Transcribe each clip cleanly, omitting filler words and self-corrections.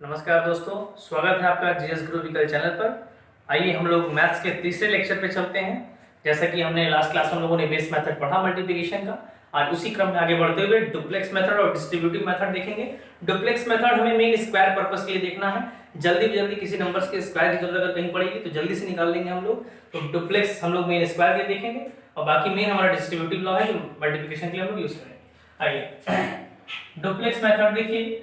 नमस्कार दोस्तों, स्वागत है आपका जीएस गुरु विकल चैनल पर। आइए हम लोग मैथ्स के तीसरे लेक्चर पे चलते हैं। जैसा कि हमने लास्ट क्लास में हम लोगों ने बेस मेथड पढ़ा मल्टीप्लिकेशन का, आज उसी क्रम में आगे बढ़ते हुए डुप्लेक्स मेथड और डिस्ट्रीब्यूटिव मेथड देखेंगे। डुप्लेक्स मेथड हमें मेन स्क्वायर पर्पस के लिए देखना है। जल्दी किसी नंबर्स के स्क्वायर की जरूरत अगर कहीं पड़ेगी तो जल्दी से निकाल लेंगे हम लोग। तो डुप्लेक्स हम लोग मेन स्क्वायर के देखेंगे और बाकी मेन हमारा डिस्ट्रीब्यूटिव लॉ है जो मल्टीप्लिकेशन के लिए हम लोग यूज करेंगे। आइए डुप्लेक्स मेथड देखिए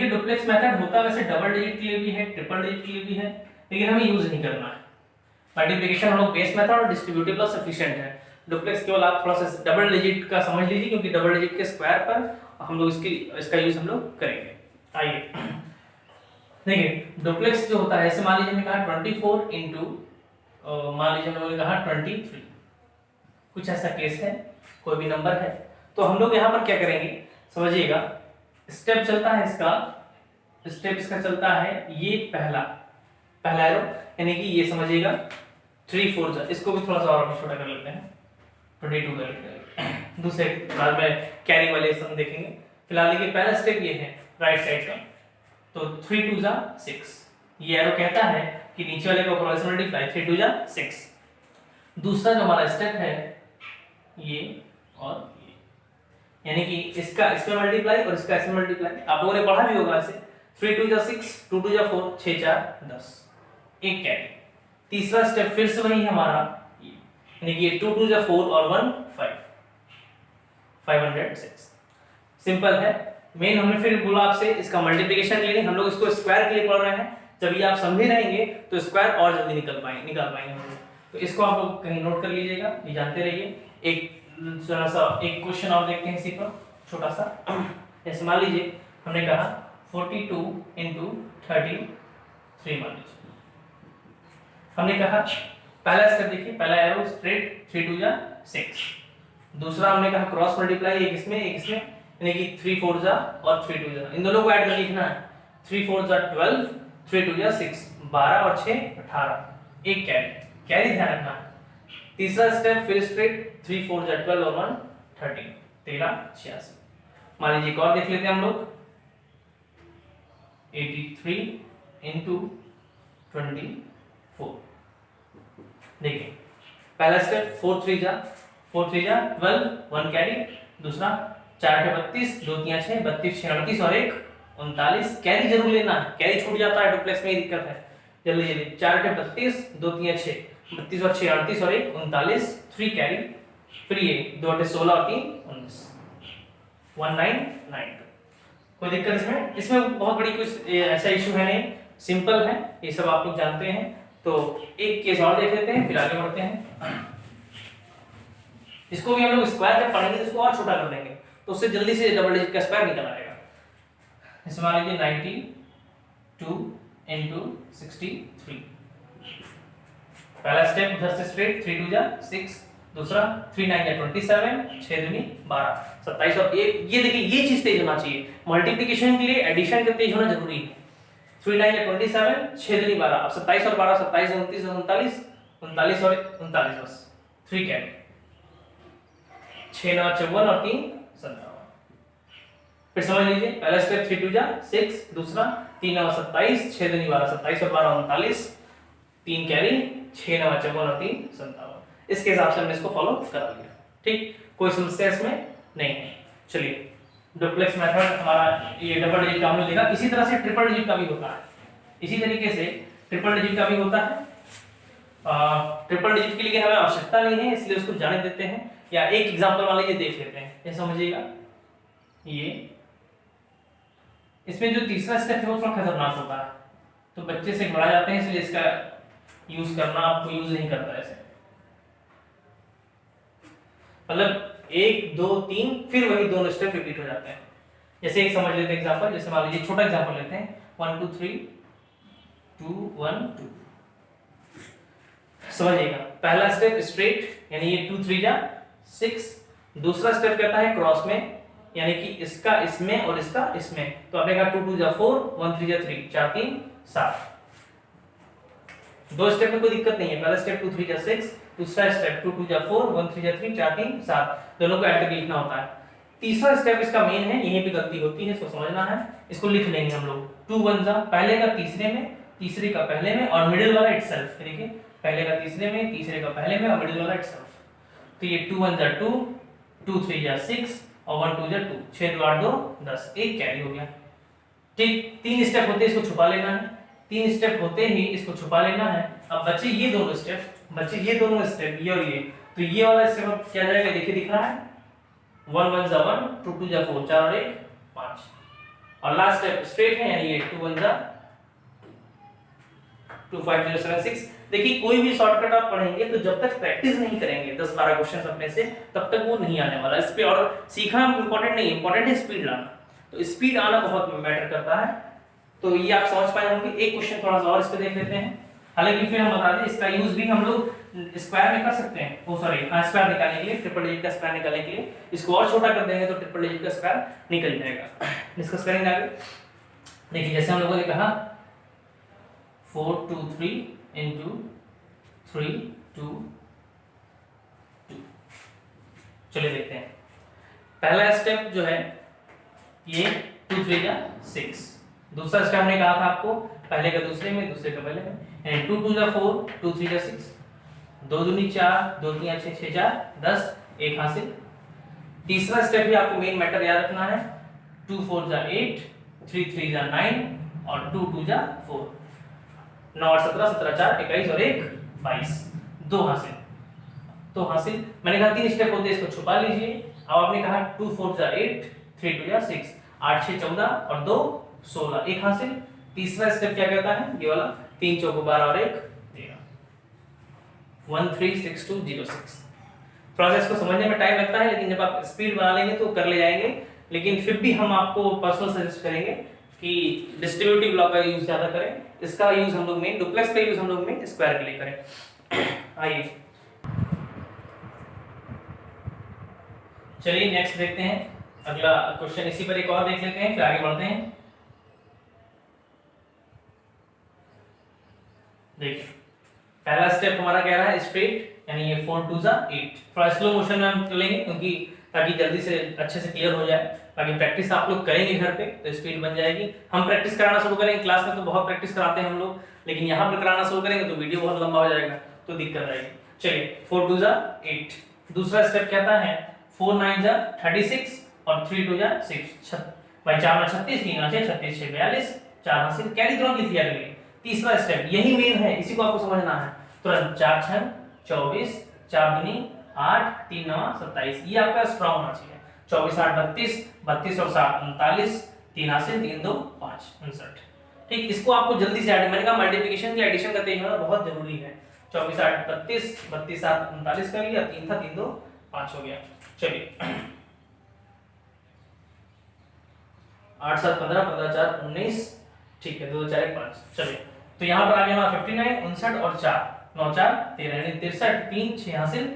डुप्लेक्स मेथड होता वैसे डबल डिजिट के लिए भी है, ट्रिपल डिजिट के लिए भी है, लेकिन हमें यूज नहीं करना है। मल्टीप्लिकेशन हम लोग बेस मेथड और डिस्ट्रीब्यूटिव लॉ सफिशिएंट है। डुप्लेक्स केवल आप थोड़ा सा डबल डिजिट का समझ लीजिए, क्योंकि डबल डिजिट के स्क्वायर पर हम लोग इसका यूज हम लोग करेंगे। आइए देखिए डुप्लेक्स जो होता है, ऐसे मान लीजिए हमने कहा 24 इंटू मान लीजिए हम लोगों ने कहा 23, कुछ ऐसा केस है, कोई भी नंबर है। तो हम लोग यहाँ पर क्या करेंगे समझिएगा। स्टेप चलता है इसका चलता है ये पहला एरो, यानी कि ये समझिएगा 3 4 जा, इसको भी थोड़ा सा और छोटा कर लेते हैं, 22 कर लेते हैं। दूसरे बाद में कैरी वाले सम देखेंगे। फिलहाल देखिए पहला स्टेप ये है राइट साइड का, तो 3 2 जा 6, ये एरो कहता है कि नीचे वाले को ऊपर वाले से मल्टीप्लाई, 3 2 जा 6। दूसरा जो हमारा स्टेप है ये और यानी कि इसका इसमें मल्टीप्लाई और इसका इसमें मल्टीप्लाई, आप लोगों ने पढ़ा भी होगा ऐसे। 3 2 जा 6, 2 2 जा 4, 6 4 10, एक कैरी। तीसरा स्टेप फिर से वही है हमारा, यानी कि ये 2 2 जा 4 और 1 5, 506। सिंपल है। मेन हमने फिर बोला आपसे इसका मल्टीप्लिकेशन के लिए, हम लोग इसको स्क्वायर के लिए पढ़ रहे हैं। जब ये आप समझे रहेंगे तो स्क्वायर और जल्दी निकाल पाएंगे हम लोग। तो इसको आप लोग कहीं नोट कर लीजिएगा, ये जानते रहिए। एक थोड़ा सा एक क्वेश्चन और देखते हैं इसी पर, छोटा सा। जैसे मान लीजिए हमने कहा 42 इंटू 33 मान लीजिए। हमने कहा पहला स्टेप देखिए, पहला एरो स्ट्रेट 3 2 जा 6। दूसरा हमने कहा क्रॉस मल्टीप्लाई, एक इसमें यानी कि 3 4 जा और 3 2 जा, इन दोनों को ऐड कर लिखना है। 3 4 जा 12, 3 2 जा 6, 12 और 6 18, एक कैरी ध्यान रखना है। तीसरा स्टेप फिर स्ट्रेट 3 4 जा 12 और 1 13, 13 86। मान लीजिए एक और देख लेते हैं हम लोग, 83 इंटू 24। देखिए पहला स्टेप 4 3 जा 12, 1 कैरी। दूसरा 4 32, 2 3 6, 32 6 38 और 1 39, कैरी जरूर लेना है, कैरी छूट जाता है डुप्लेक्स में, दिक्कत है। जल्दी 4 32, 2 3 6, 32 और 6 38 और 1 39, 3 कैरी। फिर ये 2 8 16 और 3 19, 1992। कोई दिक्कत इसमें बहुत बड़ी कुछ ऐसा इशू है नहीं, सिंपल है, ये सब आप लोग जानते हैं। तो एक केस और देख लेते हैं फिर आगे बढ़ते हैं। इसको भी हम लोग स्क्वायर जब पढ़ेंगे तो इसको और छोटा कर देंगे, तो उससे जल्दी से डबल डिजिट का स्क्वायर निकल आएगा। इसमें मान लीजिए 92 इंटू 63। पहला स्टेप उधर से स्ट्रेट 3 2 जा 6, दूसरा 3 9 जा 27, 6 दूनी 12 27 और ये देखिए ये चीज तेज होना चाहिए। मल्टीप्लिकेशन के लिए एडिशन का तेज होना जरूरी है। 3 9 जा 27, 6 दूनी 12, अब 27 और 12 27 29 39, 39 और 39 बस 3 कैरी। 6 9 54 और 3 57। फिर समझ लीजिए पहला स्टेप 3 2 जा 6, दूसरा 3 9 27, 6 दूनी 12 27 और 12 39, 3 कैरी, 6 9 54 और 3 57। इसके हिसाब से हमने इसको फॉलो कर लिया। ठीक, कोई समस्या इसमें नहीं है। चलिए डुप्लेक्स मेथड हमारा ये डबल डिजिट का हमने देखा। इसी तरह से ट्रिपल डिजिट का भी होता है, इसी तरीके से ट्रिपल डिजिट का भी होता है। ट्रिपल डिजिट के लिए हमें आवश्यकता नहीं है, इसलिए उसको जाने देते हैं। या एक एग्जांपल मान लीजिए देख लेते हैं, ये समझिएगा। ये इसमें जो तीसरा स्टेप है वो थोड़ा खतरनाक होता है, तो बच्चे से घबरा जाते हैं, इसलिए इसका यूज करना आपको यूज नहीं करता ऐसे। मतलब 1 2 3 फिर वही दोनों स्टेप रिपीट हो जाते हैं। जैसे एक समझ लेते हैं एग्जांपल, जैसे मान लीजिए छोटा एग्जांपल लेते हैं 1 2 3 2 1 2। समझिएगा पहला स्टेप स्ट्रेट, यानी ये 2 3 जा 6। दूसरा स्टेप कहता है क्रॉस में, यानी कि इसका इसमें और इसका इसमें। तो आपने कहा 2 2 जा 4, 1 3 जा 3, 4 3 7। दो स्टेप में कोई दिक्कत नहीं है। पहला स्टेप 2 3 जा 6, दूसरा स्टेप 2 2 जा 4, 1 3 जा 3, 4 3 7, दोनों को ऐड करके लिखना होता है। तीसरा स्टेप इसका मेन है, यहीं पे गलती होती है, इसको समझना है। इसको लिख लेंगे हम लोग, 2 1 जा, पहले का तीसरे में, तीसरे का पहले में और मिडिल वाला इटसेल्फ। देखिए पहले का तीसरे में, तीसरे का पहले में और मिडिल वाला इटसेल्फ। तो ये 2 1 जा 2, 2 3 जा 6 और 1 2 जा 2, 6 2 8 2 10, एक कैरी हो गया। ठीक, 3 स्टेप होते हैं, इसको छुपा लेना है। 3 स्टेप होते ही इसको छुपा लेना है। अब बचे ये दोनों स्टेप, बचे ये दोनों स्टेप, ये और ये। तो ये वाला स्टेप अब क्या जाएगा, देखिए दिख रहा है, 1 1 जा 1, 2 2 जा 4, 4 और 1 5, और लास्ट स्टेप स्ट्रेट है, यानी ये 2 1 जा 2 5 0 7 6। देखिए कोई भी शॉर्टकट आप पढ़ेंगे तो जब तक प्रैक्टिस नहीं करेंगे 10 12 क्वेश्चंस अपने से, तब तक वो नहीं आने वाला। इस पे और सीखना इंपॉर्टेंट नहीं, इंपॉर्टेंट है स्पीड लाना। तो स्पीड आना बहुत मैटर करता है। तो ये आप समझ पाए होंगे। एक क्वेश्चन थोड़ा सा और इस पे देख लेते हैं। हालांकि फिर हम बता दें, इसका यूज भी हम लोग स्क्वायर में कर सकते हैं। ओ सॉरी, स्क्वायर निकालने के लिए, ट्रिपल डिजिट का स्क्वायर निकालने के लिए इसको और छोटा कर देंगे तो ट्रिपल डिजिट का स्क्वायर निकल जाएगा। डिस्कस करेंगे आगे। देखिए जैसे हम लोगों ने कहा 4 2 3 into 3 2 2। चलिए देखते हैं। पहला स्टेप जो है ये 2 3 जा 6। दूसरा स्टेप हमने कहा था आपको, पहले का दूसरे में, दूसरे का पहले में, यानी 2 2 जा 4, 2 3 जा 6, 2 दूनी 4, 2 3 6 6 4 10, एक हासिल। तीसरा स्टेप भी आपको मेन मैटर याद रखना है, 2 4 जा 8, 3 3 जा 9 और 2 2 जा 4, 9 और 17, 17 4 21 और 1 22, दो हासिल। तो हासिल मैंने कहा 3 स्टेप होते हैं, इसको छुपा लीजिए। अब आपने कहा 2 4 जा 8, 3 2 जा 6, 8 6 14 और 2 16, एक हासिल। तीसरा स्टेप क्या कहता है, ये वाला 3 चौको 12 और 1 13, 1 3 6 2 0 6। थोड़ा सा इसको समझने में टाइम लगता है, लेकिन जब आप स्पीड बना लेंगे तो कर ले जाएंगे। लेकिन फिर भी हम आपको पर्सनल सजेस्ट करेंगे कि डिस्ट्रीब्यूटिव लॉ का यूज ज्यादा करें। इसका यूज हम लोग में, डुप्लेक्स का यूज हम लोग में स्क्वायर के लिए करें। आइए चलिए नेक्स्ट देखते हैं। अगला क्वेश्चन इसी पर एक और देख लेते हैं, फिर आगे बढ़ते हैं। देखिए पहला स्टेप हमारा कह रहा है स्ट्रेट, यानी ये 4 2 जा 8। थोड़ा स्लो मोशन में हम चलेंगे क्योंकि ताकि जल्दी से अच्छे से क्लियर हो जाए। ताकि प्रैक्टिस आप लोग करेंगे घर पे तो स्पीड बन जाएगी। हम प्रैक्टिस कराना शुरू करेंगे, क्लास में तो बहुत प्रैक्टिस कराते हैं हम लोग, लेकिन यहाँ पर कराना शुरू करेंगे तो वीडियो बहुत लंबा हो जाएगा तो दिक्कत आएगी। चलिए 4 2 जा 8। दूसरा स्टेप कहता है 4 9 जा 36 और 3 2 जा 6, भाई 4 36, 3 6 36 6 42, 4 हासिल। कैरी तुरंत लिख लिया करिए। तीसरा स्टेप यही मेन है, इसी को आपको समझना है तुरंत। 4 6 24, 4 दूनी 8, 3 9 27, ये आपका स्ट्रांग होना चाहिए। 24 8 32, 32 और 7 39, 3 हासिल, 3 2 5 59। ठीक, इसको आपको जल्दी से ऐड, मैंने कहा मल्टीप्लिकेशन की एडिशन का तेज होना बहुत जरूरी है। 24 8 32, 32 7 39 कर लिया, 3 था 3 2 5 हो गया। चलिए 8 7 15, 15 4 19, ठीक है, 2 4 1 5। चलिए तो यहाँ पर आ गया हमारा 59 59 और 4 9 4 13, यानी 63, 3 6 हासिल,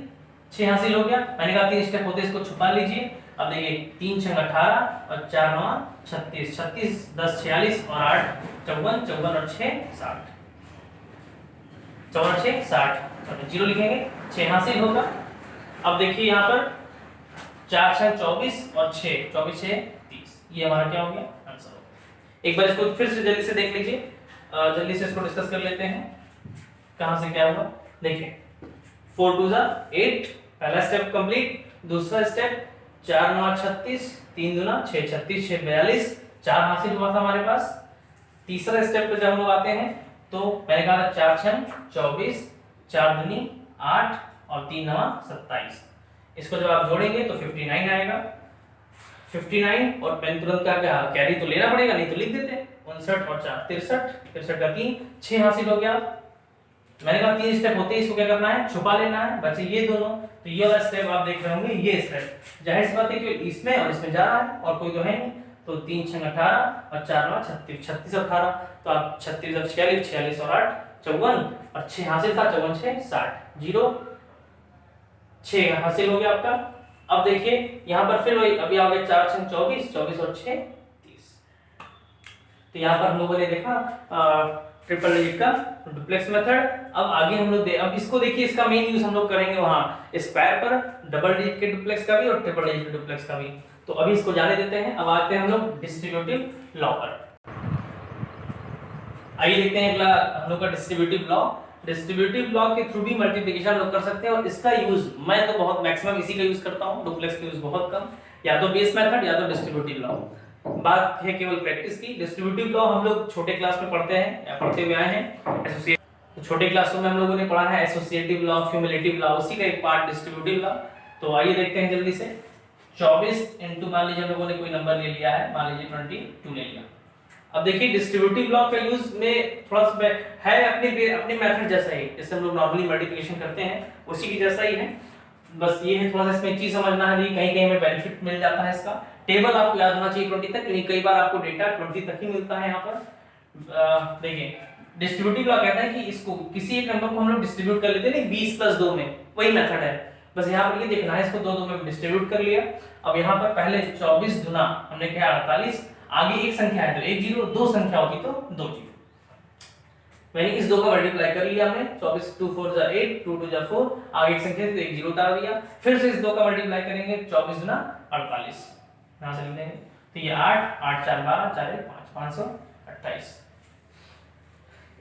6 हासिल हो गया। मैंने कहा 3 स्टेप होते हैं, इसको छुपा लीजिए। अब देखिए 3 6 18 और 4 9 36, 36 10 46 और 8 54, 54 और 6 60, 54 6 60, जीरो लिखेंगे, 6 हासिल होगा। अब देखिए यहाँ पर 4 6 24 और 6 24 6 30, ये हमारा क्या हो गया, आंसर हो गया। एक बार इसको फिर से जल्दी से देख लीजिए, जल्दी से इसको डिस्कस कर लेते हैं कहां से क्या हुआ। देखिए 4 2 जा 8, पहला स्टेप कंप्लीट। दूसरा स्टेप 4 9 36, 3 दूना 6 36 6 42, 4 हासिल हुआ था हमारे पास। तीसरा स्टेप पे जब हम लोग आते हैं तो मैंने कहा था 4 6 24, 4 दूनी 8 और 3 9 27, इसको जब आप जोड़ेंगे तो 59 आएगा। 59 और मैंने तुरंत क्या कैरी तो लेना पड़ेगा, नहीं तो लिख देते 59 और 4 63, 63 का 3 6 हासिल हो गया। मैंने कहा 3 स्टेप होते हैं, इसको क्या करना है, छुपा लेना है। बचे ये दोनों, तो ये वाला स्टेप आप देख रहे होंगे, ये स्टेप जाहिर सी बात है कि इसमें और इसमें जा रहा है और कोई तो है नहीं। तो 3 6 18 और 4 9 36, 36 और 18, तो आप 36 और 46, 46 और 8 54 और 6 हासिल था, 54 6 60, जीरो 6 हासिल हो गया आपका। अब देखिए यहाँ पर फिर वही, अभी आ गया 4 6 24, 24 और 6 30। तो यहाँ पर हम लोगों ने देखा ट्रिपल डिजिट का डुप्लेक्स मेथड। अब आगे हम लोग अब इसको देखिए, इसका मेन यूज हम लोग करेंगे वहां स्क्वायर पर, डबल डिजिट के डुप्लेक्स का भी और ट्रिपल डिजिट के डुप्लेक्स का भी। तो अभी इसको जाने देते हैं। अब आते हैं हम लोग डिस्ट्रीब्यूटिव लॉ पर। आइए देखते हैं अगला हम लोग का डिस्ट्रीब्यूटिव लॉ। डिस्ट्रीब्यूटिव लॉ के थ्रू भी मल्टीप्लिकेशन हम लोग कर सकते हैं और इसका यूज मैं तो बहुत मैक्सिमम इसी का यूज करता हूं, डुप्लेक्स का यूज बहुत कम, या तो बेस मेथड या तो डिस्ट्रीब्यूटिव लॉ। बात है केवल प्रैक्टिस की। डिस्ट्रीब्यूटिव लॉ हम लोग छोटे क्लास में पढ़ते हैं या पढ़ते हुए आए हैं। एसोसिएट तो छोटे क्लासों में हम लोगों ने पढ़ा है एसोसिएटिव लॉ, क्यूमुलेटिव लॉ, उसी का एक पार्ट डिस्ट्रीब्यूटिव लॉ। तो आइए देखते हैं जल्दी से। 24 इनटू मान लीजिए हम लोगों ने कोई नंबर ले लिया है, मान लीजिए 22 ले लिया। अब देखिए डिस्ट्रीब्यूटिव लॉ का यूज में थोड़ा सा है अपने मेथड जैसा ही, जैसे हम लोग नॉर्मली मल्टीप्लिकेशन करते हैं उसी की जैसा ही है। बस ये है थोड़ा सा इसमें चीज समझना है, कहीं कहीं में बेनिफिट मिल जाता है इसका। टेबल आपको याद होना चाहिए 20 तक, क्योंकि कई बार आपको डेटा 20 तक ही मिलता है यहाँ पर। देखिए डिस्ट्रीब्यूटिव लॉ कहता है कि इसको किसी एक नंबर को हम लोग डिस्ट्रीब्यूट कर लेते हैं 20 + 2 में, वही मेथड है। बस यहाँ पर ये देखना है, इसको 2 में डिस्ट्रीब्यूट कर लिया। अब यहाँ पर पहले 24 गुना हमने किया 48, आगे एक संख्या है तो एक जीरो, दो संख्या होगी तो 2 जीरो। मैंने इस 2 का मल्टीप्लाई कर लिया हमने, 24 2 4 जा 8, 2 2 जा 4, आगे एक संख्या थी तो एक जीरो उतार दिया। फिर से इस 2 का मल्टीप्लाई करेंगे, 24 गुना 48, यहां से लिख देंगे तो ये 8 8 4 12 4 1 5 528।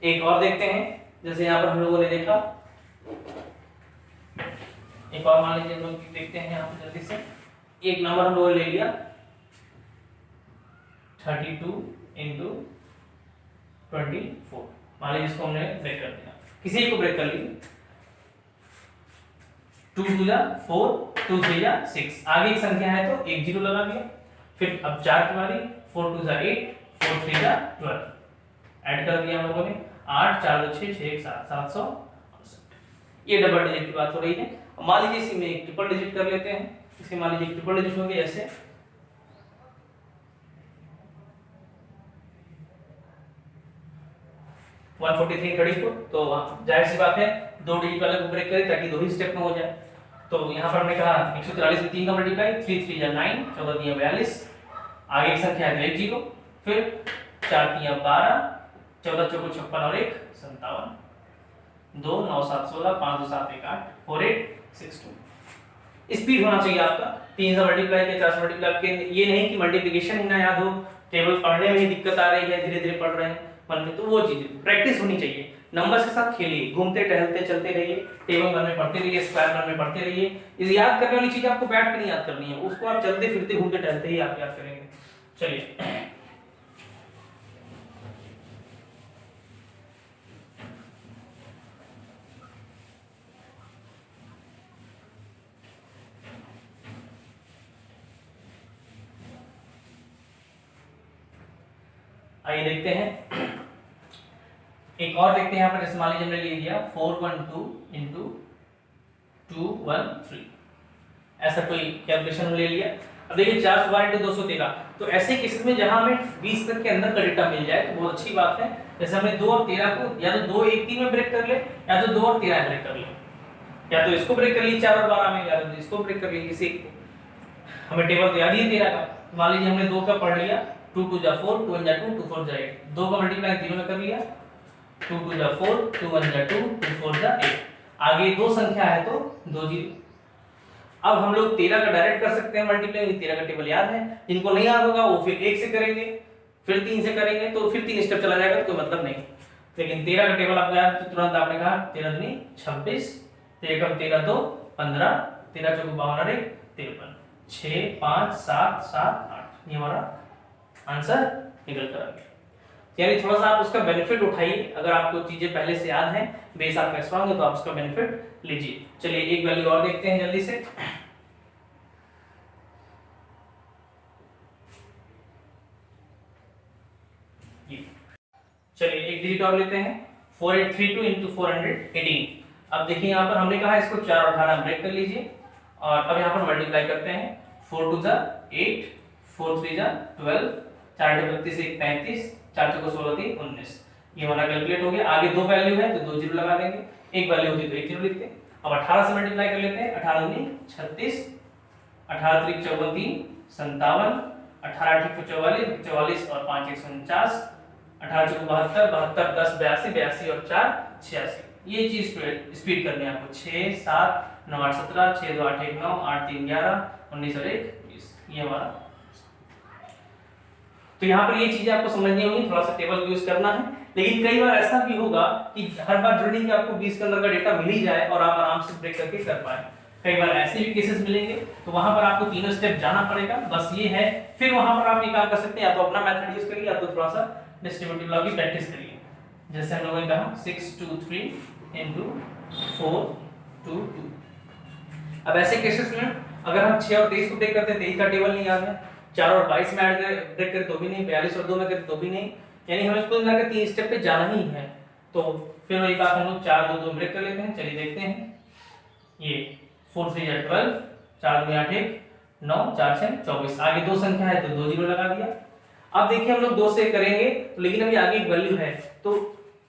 एक और देखते हैं, जैसे यहाँ पर हम लोगों ने देखा, एक और मान लीजिए हम लोग देखते हैं यहाँ पर जल्दी से। एक नंबर हम लोगों ने ले लिया 32 × 24, मान लीजिए इसको हमने ब्रेक कर दिया, किसी एक को ब्रेक कर लीजिए। 2 2 जा 4, 2 3 जा 6, आगे एक संख्या है तो एक जीरो लगा दिया। फिर अब 4 की बारी, 4 2 जा 8, 4 3 जा 12, ऐड कर दिया हम लोगों ने, 8 4 2 6 6 1 7 768। ये डबल डिजिट की बात हो रही है। मान लीजिए इसी में एक ट्रिपल डिजिट कर लेते हैं, इसके मान लीजिए ट्रिपल डिजिट होंगे ऐसे 143 34, तो जाहिर सी बात है 2 डिजिट वाले को ब्रेक करें ताकि 2 ही स्टेप में हो जाए। तो यहाँ पर हमने कहा 143 में 3 का मल्टीप्लाई, 3 3 जा 9, 14 दिया 42, आगे एक संख्या है तो एक जीरो, फिर 4 दिया 12, 14 चौको 56 और 1 57, 2 9 7 16, 5 2 7 1 8, 4 8 6 2। स्पीड होना चाहिए आपका, 3 से मल्टीप्लाई के 4 से मल्टीप्लाई के, ये नहीं कि मल्टीप्लिकेशन ही ना याद हो, टेबल पढ़ने में ही दिक्कत आ रही है, धीरे धीरे पढ़ रहे हैं मन में, तो वो चीज प्रैक्टिस होनी चाहिए। नंबर्स के साथ खेलिए, घूमते टहलते चलते रहिए, टेबल मन में पढ़ते रहिए, स्क्वायर मन में पढ़ते रहिए। इस याद करने वाली चीज आपको बैठ के नहीं याद करनी है, उसको आप चलते फिरते घूमते टहलते ही आप याद करेंगे। चलिए आइए देखते हैं, एक और देखते हैं यहाँ पर। जैसे मान लीजिए हमने ले लिया 412 × 213, ऐसा कोई कैलकुलेशन ले लिया। अब देखिए 412 × 213, तो ऐसे केसेस में जहां हमें 20 तक के अंदर का डेटा मिल जाए तो बहुत अच्छी बात है। जैसे हमने 2 और 13 को या तो 2 1 3 में ब्रेक कर ले, या तो 2 और 13 में ब्रेक कर ले, या तो इसको ब्रेक कर ली 4 और 12 में, या तो इसको ब्रेक कर ली किसी को। हमें टेबल तो याद ही है 13 का, तो मान लीजिए हमने 2 का पढ़ लिया, 2 2 जा 4, 2 1 जा 2, 2 4 जा 8, 2 का मल्टीप्लाई 3 में कर लिया, 2 2 जा 4, 2 1 जा 2, 2 4 जा 8, आगे दो संख्या है तो 2 जीरो। अब हम लोग 13 का डायरेक्ट कर सकते हैं मल्टीप्लाई, 13 का टेबल याद है, जिनको नहीं याद होगा वो फिर 1 से करेंगे, फिर 3 से करेंगे, तो फिर 3 स्टेप चला जाएगा तो कोई मतलब नहीं। लेकिन 13 का टेबल आपको याद, तो तुरंत आपने कहा 13 दूनी 26, 13 2 15, 13 चौको 52 और 1 53, 6 5 7 7 8, ये हमारा आंसर निकल कर आ गया। यानी थोड़ा सा आप उसका बेनिफिट उठाइए, अगर आपको चीजें पहले से याद हैं, बेस आपका स्ट्रांग है, तो आप उसका बेनिफिट लीजिए। चलिए एक वैल्यू और देखते हैं जल्दी से। चलिए एक डिजिट और लेते हैं, 4832 × 418। अब देखिए यहाँ पर हमने कहा इसको 4 और 18 ब्रेक कर लीजिए, और अब यहाँ पर मल्टीप्लाई करते हैं। 4 2 जा 8, 4 3 जा 12, 4 32 1 35, 4 चौको 16 3 19, ये हमारा कैलकुलेट हो गया। आगे दो वैल्यू है तो 2 जीरो लगा देंगे, एक वैल्यू होती तो एक जीरो लिखते हैं। अब 18 से मल्टीप्लाई कर लेते हैं, 18 दूनी 36, 18 3 54 3 57, 18 8 44, 44 और 5 1 49, 18 चौको 72, 72 10 82, 82 और 4 86। ये चीज स्पीड करनी है आपको। 6 7 9 8 17, 6 2 8 1 9, 8 3 11, 19 और 1 20, ये हमारा। तो यहाँ पर ये चीजें आपको समझनी होगी, थोड़ा सा टेबल यूज करना है। लेकिन कई बार ऐसा भी होगा कि हर बार जरूरी कि आपको 20 के अंदर का डेटा मिल ही जाए और आप आराम से ब्रेक करके कर पाए। कई बार ऐसे भी केसेस मिलेंगे, तो वहां पर आपको तीनों स्टेप जाना पड़ेगा। बस ये है, फिर वहां पर आप ये काम कर सकते हैं, या तो अपना मेथड यूज करिए या तो थोड़ा सा डिस्ट्रीब्यूटिव लॉ की प्रैक्टिस करिए। जैसे हम लोगों ने कहा 6 2 3 into 4 2 2। अब ऐसे केसेस में अगर हम 6 और 23 को ब्रेक करते हैं, 23 का टेबल नहीं याद है, 4 और 22 में ऐड कर ब्रेक करें तो भी नहीं, 42 और 2 में करें तो भी नहीं, यानी हमें कुल मिलाकर 3 स्टेप पे जाना ही है। तो फिर वही बात हम लोग 4 2 2 ब्रेक कर लेते हैं। चलिए देखते हैं, ये 4 3 या 12, 4 2 8 1 9 4 6 24, आगे दो संख्या है तो 2 जीरो लगा दिया। अब देखिए हम लोग 2 से करेंगे तो, लेकिन अभी आगे एक वैल्यू है, तो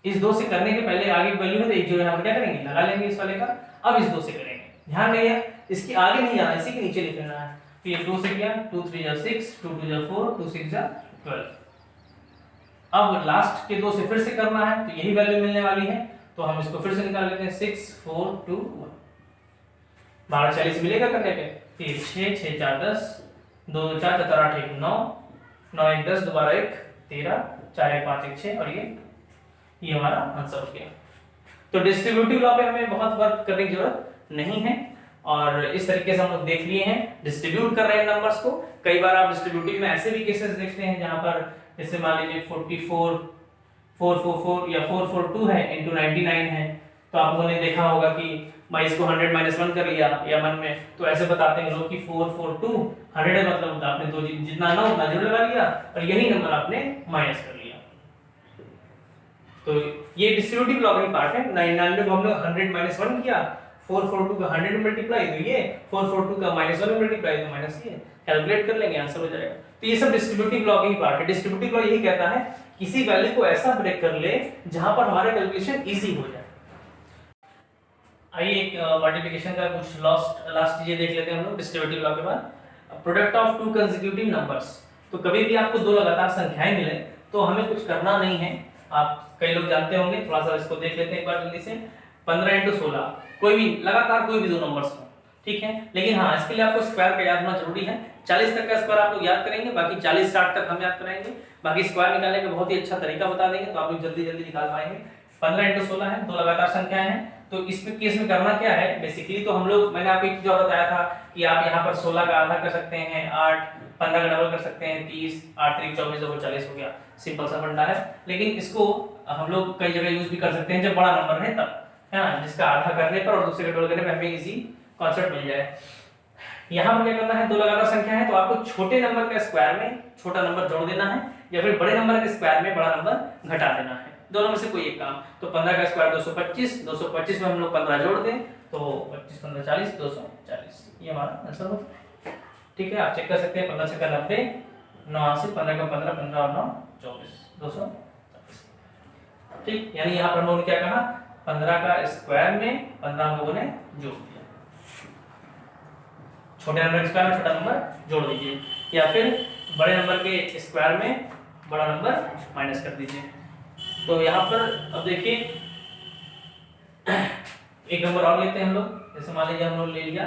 इस 2 से करने के पहले आगे एक वैल्यू है तो एक जीरो यहाँ पर क्या करेंगे, लगा लेंगे इस वाले का। अब इस 2 से करेंगे, ध्यान रखिए इसके आगे नहीं जाना, इसी के नीचे लिख लेना है। तो ये 2 से किया, 2 3 जा 6, 2 2 जा 4, 2 6 जा 12। अब लास्ट के 2 से फिर से करना है तो यही वैल्यू मिलने वाली है, तो हम इसको फिर से निकाल लेते हैं। 6 4 2 1, 12 40 मिलेगा करने पे। फिर 6 6 4 10, 2 2 4 4 8 1 9, 9 1 10, दोबारा 1 13, 4 1 5 1 6, और ये हमारा आंसर हो गया। तो डिस्ट्रीब्यूटिव लॉ पे हमें बहुत वर्क करने की जरूरत नहीं है, और इस तरीके से हम लोग देख लिए हैं डिस्ट्रीब्यूट कर रहे हैं नंबर्स को। कई बार आप डिस्ट्रीब्यूटिव में ऐसे भी केसेस देखते हैं जहां पर जैसे मान लीजिए 44 444 या 442 है इनटू 99 है, तो आप लोगों ने देखा होगा कि भाई इसको 100 -1 कर लिया या 1 में, तो ऐसे बताते हैं लोग कि 442 100 है, मतलब आपने दो जितना ना उतना जीरो लगा लिया और यही नंबर आपने माइनस कर लिया। तो ये डिस्ट्रीब्यूटिव लॉ का पार्ट है। 99 को हमने 100 -1 किया, 442 का 100 मल्टीप्लाई तो ये, 442 का -1 मल्टीप्लाई तो माइनस ये, कैलकुलेट कर लेंगे आंसर हो जाएगा। तो ये सब डिस्ट्रीब्यूटिव लॉ का ही पार्ट है। डिस्ट्रीब्यूटिव लॉ यही कहता है किसी वैल्यू को ऐसा ब्रेक कर ले जहां पर हमारा कैलकुलेशन इजी हो जाए। आइए एक मल्टीप्लिकेशन का कुछ लास्ट चीजें देख लेते हैं हम लोग डिस्ट्रीब्यूटिव लॉ के बाद। Product of to consecutive numbers, तो कभी भी आपको दो लगातार संख्याएं मिले तो हमें कुछ करना नहीं है। आप कई लोग जानते होंगे, थोड़ा सा इसको देख लेते हैं एक बार जल्दी से। 15 × 16, कोई भी लगातार कोई भी दो नंबर्स हो, ठीक है, लेकिन हाँ इसके लिए आपको स्क्वायर का याद होना जरूरी है। 40 तक का स्क्वायर आप लोग याद करेंगे, बाकी 40 60 तक हम याद कराएंगे, बाकी स्क्वायर निकालने का बहुत ही अच्छा तरीका बता देंगे, तो आप लोग जल्दी जल्दी निकाल पाएंगे। 15 × 16 है, दो लगातार संख्याएं हैं, तो इसमें केस में करना क्या है बेसिकली, तो हम लोग मैंने आपको एक चीज और बताया था कि आप यहाँ पर 16 का आधा कर सकते हैं 8, 15 का डबल कर सकते हैं 30, 8 3 24 और 40 हो गया, सिंपल सा फंडा है। लेकिन इसको हम लोग कई जगह यूज भी कर सकते हैं जब बड़ा नंबर है तब, है ना, जिसका आधा करने पर और दूसरे का डबल करने पर हमें इजी कॉन्सेप्ट मिल जाए। यहाँ पर क्या करना है, दो लगातार संख्या है तो आपको छोटे नंबर के स्क्वायर में छोटा नंबर जोड़ देना है, या फिर बड़े नंबर के स्क्वायर में बड़ा नंबर घटा देना है, दोनों में से कोई एक काम। तो 15 का स्क्वायर 225, 225 में हम लोग 15 जोड़ दें तो 25 15 40 240, ये हमारा आंसर होगा। ठीक है, आप चेक कर सकते हैं 15 से 90, 9 से 15 का 15, 15 और 9 24, 240। ठीक, यानी यहाँ पर हम लोगों ने क्या कहा, 15 का स्क्वायर में 15 हम लोगों ने जोड़ दिया, छोटे नंबर के स्क्वायर में छोटा नंबर जोड़ दीजिए, या फिर बड़े नंबर के स्क्वायर में बड़ा नंबर माइनस कर दीजिए। तो यहाँ पर अब देखिए एक नंबर और लेते हैं हम लोग, जैसे मान लीजिए हम लोग ले लिया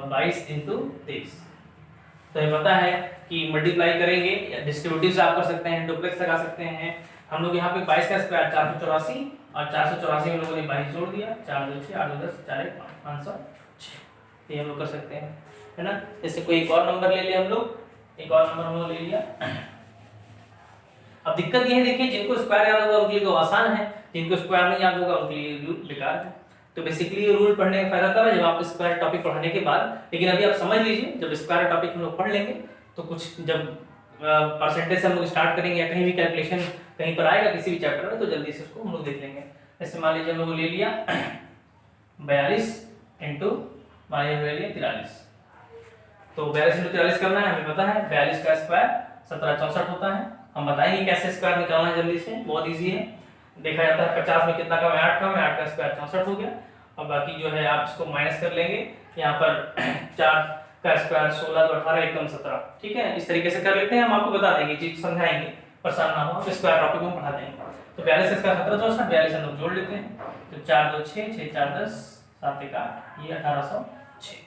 22 × 23, तो ये पता है कि मल्टीप्लाई करेंगे या डिस्ट्रीब्यूटिव से आप कर सकते हैं, डुप्लेक्स लगा सकते हैं। हम लोग यहाँ पे 22 का स्क्वायर 484 और 484 में लोगों ने 22 जोड़ दिया, 4 2 6 8 2 10 4 1 5 506, ये हम लोग कर सकते हैं, है ना। जैसे कोई एक और नंबर ले लिया हम लोग, एक और नंबर हम लोग ले लिया। अब दिक्कत ये है, देखिए जिनको स्क्वायर याद होगा उनके लिए तो आसान है, जिनको स्क्वायर नहीं याद होगा उनके लिए रूल बेकार है। तो बेसिकली ये रूल पढ़ने का फायदा तब है जब आप स्क्वायर टॉपिक पढ़ाने के बाद, लेकिन अभी आप समझ लीजिए जब स्क्वायर टॉपिक हम लोग पढ़ लेंगे तो कुछ जब परसेंटेज से हम लोग स्टार्ट करेंगे या कहीं भी कैलकुलेशन कहीं पर आएगा किसी भी चैप्टर में तो जल्दी से उसको हम लोग देख लेंगे। जैसे मान लीजिए हम लोग ले लिया 42 × मान लीजिए ले लिया 43, तो 42 × 43 करना है, हमें पता है 42 का स्क्वायर 1764 होता है। हम बताएंगे कैसे स्क्वायर निकालना है जल्दी से, बहुत इजी है। देखा जाता है 50 में कितना कम है, 8 कम है, 8 का स्क्वायर 64 हो गया, और बाकी जो है आप इसको माइनस कर लेंगे। यहाँ पर 4 का स्क्वायर 16 तो 18 एकदम 17, ठीक है, इस तरीके से कर लेते हैं। हम आपको बता देंगे, चीज समझाएंगे, परेशान ना हो, स्क्वायर टॉपिक में पढ़ा देंगे। तो 42 का स्क्वायर 1764, 42 हम लोग जोड़ लेते हैं, तो 4 2 6 6 4 10 7 1 8, ये 1806।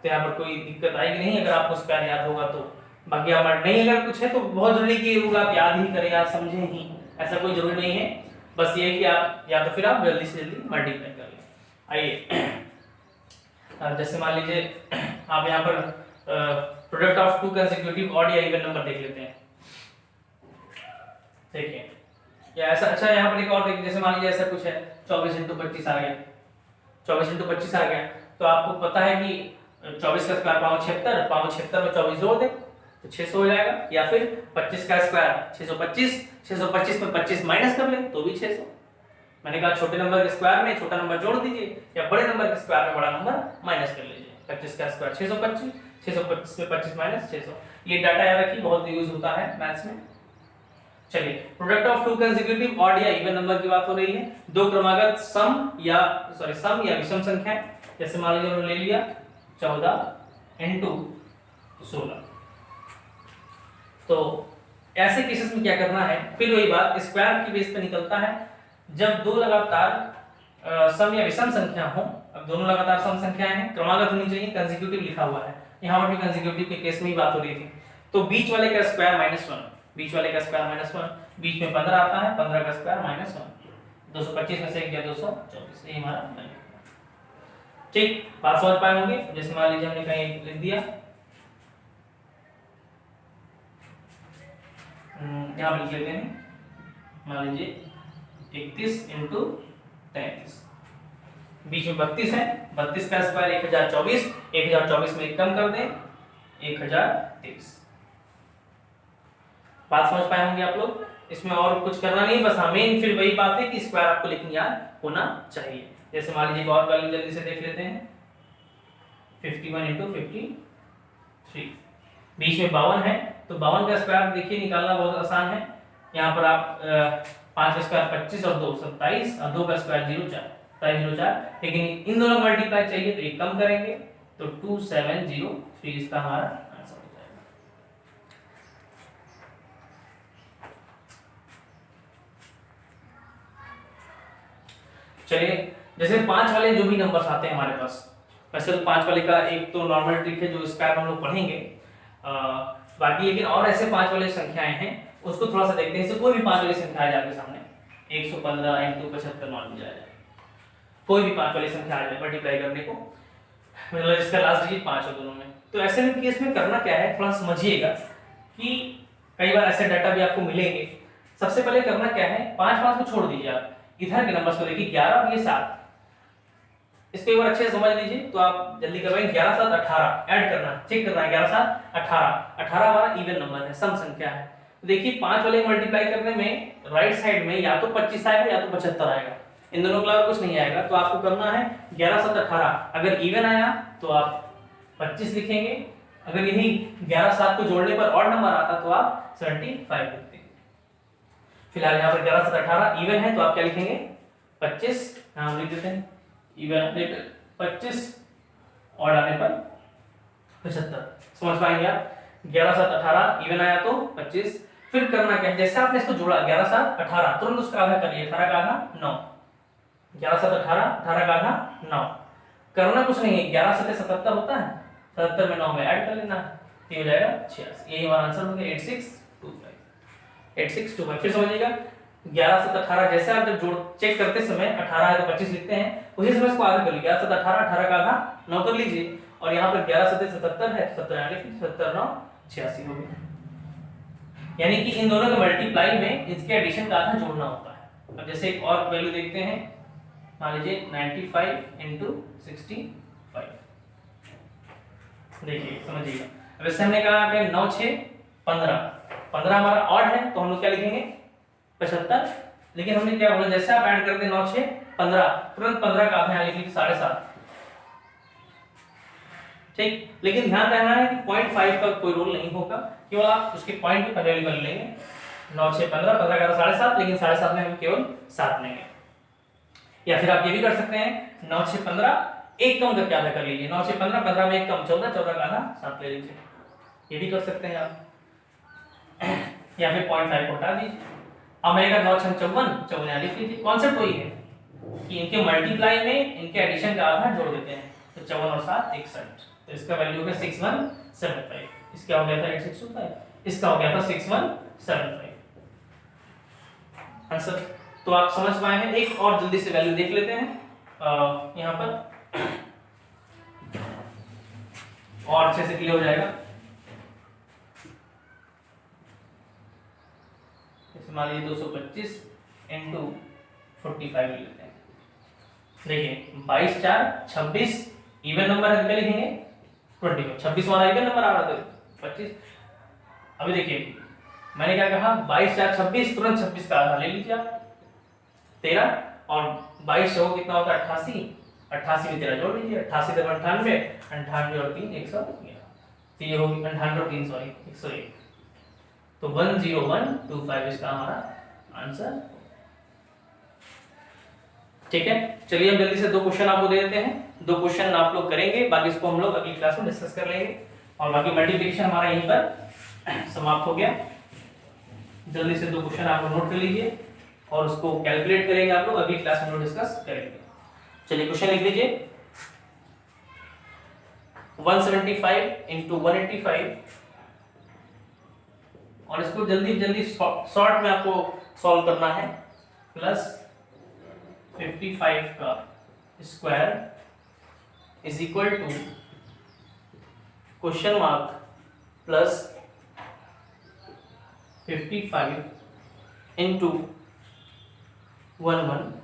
तो यहाँ पर कोई दिक्कत आएगी नहीं अगर आपको स्क्वायर याद होगा तो। बाकी आप नहीं अगर कुछ है तो बहुत जरूरी कि रूल आप याद ही करें, आप समझें ही, ऐसा कोई जरूरी नहीं है। बस ये है कि आप या तो फिर आप जल्दी से जल्दी मल्टीप्लाई कर लें। आइए जैसे मान लीजिए आप यहाँ पर product of to consecutive odd या इवन नंबर देख लेते हैं। देखिए या ऐसा, अच्छा यहाँ पर एक और देखिए, जैसे मान लीजिए ऐसा कुछ है 24 × 25 आ गया, 24 × 25 आ गया, तो आपको पता है कि 24 का स्क्वायर 576, 576 में 24 जोड़ दे तो 600 हो जाएगा, या फिर 25 का स्क्वायर 625, 625 में 25 माइनस कर ले तो भी 600। मैंने कहा छोटे नंबर के स्क्वायर में छोटा नंबर जोड़ दीजिए या बड़े नंबर के स्क्वायर में बड़ा नंबर माइनस कर लीजिए। 25 का स्क्वायर 625, 625 में 25 माइनस 600। ये डाटा याद रखिए, बहुत यूज होता है मैथ्स में। चलिए product of to consecutive odd या इवन नंबर की बात हो रही है। दो क्रमागत सम या विषम संख्या, जैसे मान लीजिए हमने ले लिया 14 × 16। तो ऐसे केसेस में क्या करना है, फिर वही बात स्क्वायर की बेस पे निकलता है। जब दो लगातार सम या विषम संख्या हो, अब दोनों लगातार सम संख्याएं हैं, क्रमागत होनी चाहिए, कंसेक्यूटिव लिखा हुआ है, यहाँ पर भी कंसेक्यूटिव के केस में ही बात हो रही थी। तो बीच वाले का स्क्वायर -1, बीच वाले का स्क्वायर -1, बीच में 15 आता है, 15 का स्क्वायर -1, 225 में से एक गया 224, ये हमारा बन गया। ठीक, बात समझ पाए होंगे। जैसे मान लीजिए हमने कहीं लिख दिया, यहाँ पर लिख लेते हैं, मान लीजिए 31 × 33, बीच में 32 है, 32 का स्क्वायर 1024, 1024 में एक कम कर दें 1023। बात समझ पाए होंगे आप लोग। इसमें और कुछ करना नहीं, बस मेन फिर वही बात है कि स्क्वायर आपको लेकिन याद होना चाहिए। जैसे मान लीजिए और वैल्यू जल्दी से देख लेते हैं, 51 × 53, बीच में 52 है, तो 52 का स्क्वायर देखिए निकालना बहुत आसान है। यहाँ पर आप 5 का स्क्वायर 25 और 2 27 और 2 का स्क्वायर 0,4, लेकिन इन दोनों मल्टीप्लाई चाहिए तो एक कम करेंगे तो 2703 इसका हमारा आंसर हो जाएगा। चलिए जैसे 5 वाले जो भी नंबर्स आते हैं हमारे पास, वैसे तो 5 वाले का एक तो नॉर्मल ट्रिक है जो स्क्वायर हम लोग पढ़ेंगे, बाकी लेकिन और ऐसे 5 वाले संख्याएं हैं उसको थोड़ा सा देखते हैं। इससे कोई भी 5 वाली संख्या आ जाए आपके सामने, 115 × 75 मान लीजिए, कोई भी 5 वाली संख्या आ जाए मल्टीप्लाई करने को, मतलब इसका लास्ट डिजिट 5 हो दोनों में, तो ऐसे में केस में करना क्या है थोड़ा समझिएगा कि कई बार ऐसे डाटा भी आपको मिलेंगे। सबसे पहले करना क्या है, 5 को छोड़ दीजिए, आप इधर के नंबर्स को देखिए 11 और ये 7, इसको एक बार अच्छे से समझ लीजिए तो आप जल्दी करवाएंगे। 11 7 18 ऐड करना, चेक करना है, 11 7 18, 18 हमारा इवन नंबर है, सम संख्या है। तो देखिए 5 वाले मल्टीप्लाई करने में राइट साइड में या तो 25 आएगा या तो 75 आएगा, इन दोनों के अलावा कुछ नहीं आएगा। तो आपको करना है 11 7 18, अगर इवन आया तो आप 25 लिखेंगे, अगर यही 11 7 को जोड़ने पर ऑड नंबर आता तो आप 75 लिखते हैं। फिलहाल यहाँ पर 11 7 18 इवन है तो आप क्या लिखेंगे 25, हम लिख देते हैं इवन 25, ऑड आने पर 75। समझ पाएंगे आप, 11 7 18 इवन आया तो 25। फिर करना क्या है, जैसे आपने इसको जोड़ा 11 7 18, तुरंत उसका आधा करिए, 18 का आधा 9, 11 7 18, 18 का आधा 9, करना कुछ नहीं है, 11 7 77 होता है, 77 में 9 में ऐड कर लेना, ये हो जाएगा 86। यही हमारा आंसर हो गया 8625। फिर समझिएगा 11 7 18, जैसे आप जब जोड़ चेक करते समय 18 है तो 25 लिखते हैं, उसी समय इसको आधा कर लीजिए, 11 7 18, 18 का आधा 9 कर लीजिए, और यहाँ पर 11 7 77 है, 77 लिखिए, 77 9 86 हो गया। यानी कि इन दोनों के मल्टीप्लाई में इसके एडिशन का आधा जोड़ना होता है। अब जैसे एक और वैल्यू देखते हैं, मान लीजिए 95 × 65, देखिए समझिएगा। अब इससे हमने कहा पे 9 6 15, 15 हमारा ऑड है तो हम लोग क्या लिखेंगे 75, लेकिन हमने क्या बोला जैसे आप ऐड करते 9 6 15, तुरंत 15 का आधा यहाँ लिख लीजिए 7.5, ठीक। लेकिन ध्यान रखना है कि 0.5 का कोई रूल नहीं होगा, केवल आप उसके पॉइंट पे पहले वैल्यू लेंगे, 9 6 15, 15 का 7.5, लेकिन 7.5 में हम केवल 7 लेंगे। या फिर आप ये भी कर सकते हैं 9 6 15, एक कम करके आधा कर लीजिए, 9 6 15, 15 में एक कम 14, 14 का आधा 7 ले लीजिए, ये भी कर सकते हैं आप। या फिर 0.5 को हटा दीजिए। अब मैंने कहा 9 6 54, 54 लिख लीजिए। कॉन्सेप्ट वही है कि इनके मल्टीप्लाई में इनके एडिशन का आधा जोड़ देते हैं, तो 54 और 7 61, तो इसका वैल्यू है 6175, इसका हो गया था 8625, इसका हो गया था 6175 आंसर। तो आप समझ पाए हैं। एक और जल्दी से वैल्यू देख लेते हैं यहाँ पर, और अच्छे से क्लियर हो जाएगा। मान लीजिए 225 इंटू 45 लेते हैं। देखिए 22 4 26 इवन नंबर है, लिखेंगे 25, 26 हमारा इवन नंबर आ रहा था 25। अभी देखिए मैंने क्या कहा, 22 4 26, तुरंत 26 का आधा ले लीजिए आप 13, और 22 से कितना होता है 88, 88 में 13 जोड़ लीजिए, 88 से 98, 98 और 3 111, तो ये होगी 98 और 3 सॉरी 101, तो 10125 इसका हमारा आंसर। ठीक है, चलिए हम जल्दी से दो क्वेश्चन आपको दे देते हैं, दो क्वेश्चन आप लोग करेंगे, बाकी इसको हम लोग अगली क्लास में डिस्कस कर लेंगे, और बाकी मल्टीप्लिकेशन हमारा यहीं पर समाप्त हो गया। जल्दी से दो क्वेश्चन आप लोग नोट कर लीजिए और उसको कैलकुलेट करेंगे आप लोग, अगली क्लास में डिस्कस करेंगे। चलिए क्वेश्चन लिख लीजिए, 175 इंटू 185, और इसको जल्दी जल्दी शॉर्ट में आपको सॉल्व करना है, प्लस 55 का square is equal to question mark plus 55 into 115।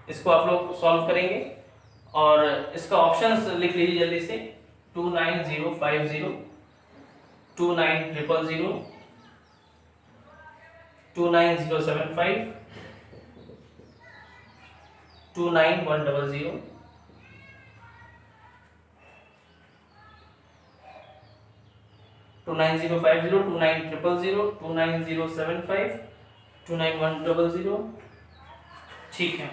इसको आप लोग सॉल्व करेंगे और इसका ऑप्शंस लिख लीजिए जल्दी से, 29050, 29000, 29075, 29100, 29050, 29000, 29075, 29100, ठीक है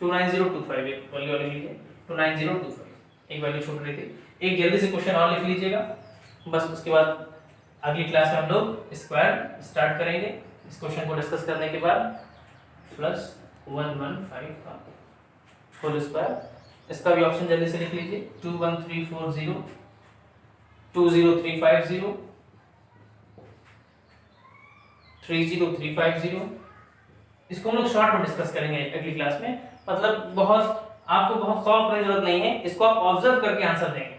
29025 एक वैल्यू लीजिए, 29025 एक वैल्यू छूट रही थी। एक जल्दी से क्वेश्चन और लिख लीजिएगा, बस उसके बाद अगली क्लास में हम लोग स्क्वायर स्टार्ट करेंगे। इस क्वेश्चन को डिस्कस करने के बाद प्लस 115 का होल स्क्वायर, इसका भी ऑप्शन जल्दी से लिख लीजिए, 21340, 20350, 30350। इसको हम लोग शॉर्ट में डिस्कस करेंगे अगली क्लास में, मतलब आपको बहुत सॉल्व करने की जरूरत नहीं है, इसको आप ऑब्जर्व करके आंसर देंगे।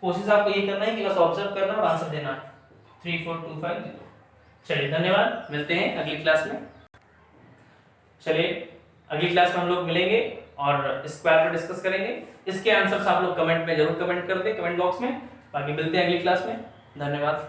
कोशिश आपको ये करना है कि बस ऑब्जर्व करना और आंसर देना है, 34250। चलिए धन्यवाद, मिलते हैं अगली क्लास में। चलिए अगली क्लास में हम लोग मिलेंगे और स्क्वायर को डिस्कस करेंगे। इसके आंसर्स आप लोग कमेंट में जरूर कमेंट कर दें, कमेंट बॉक्स में। बाकी मिलते हैं अगली क्लास में, धन्यवाद।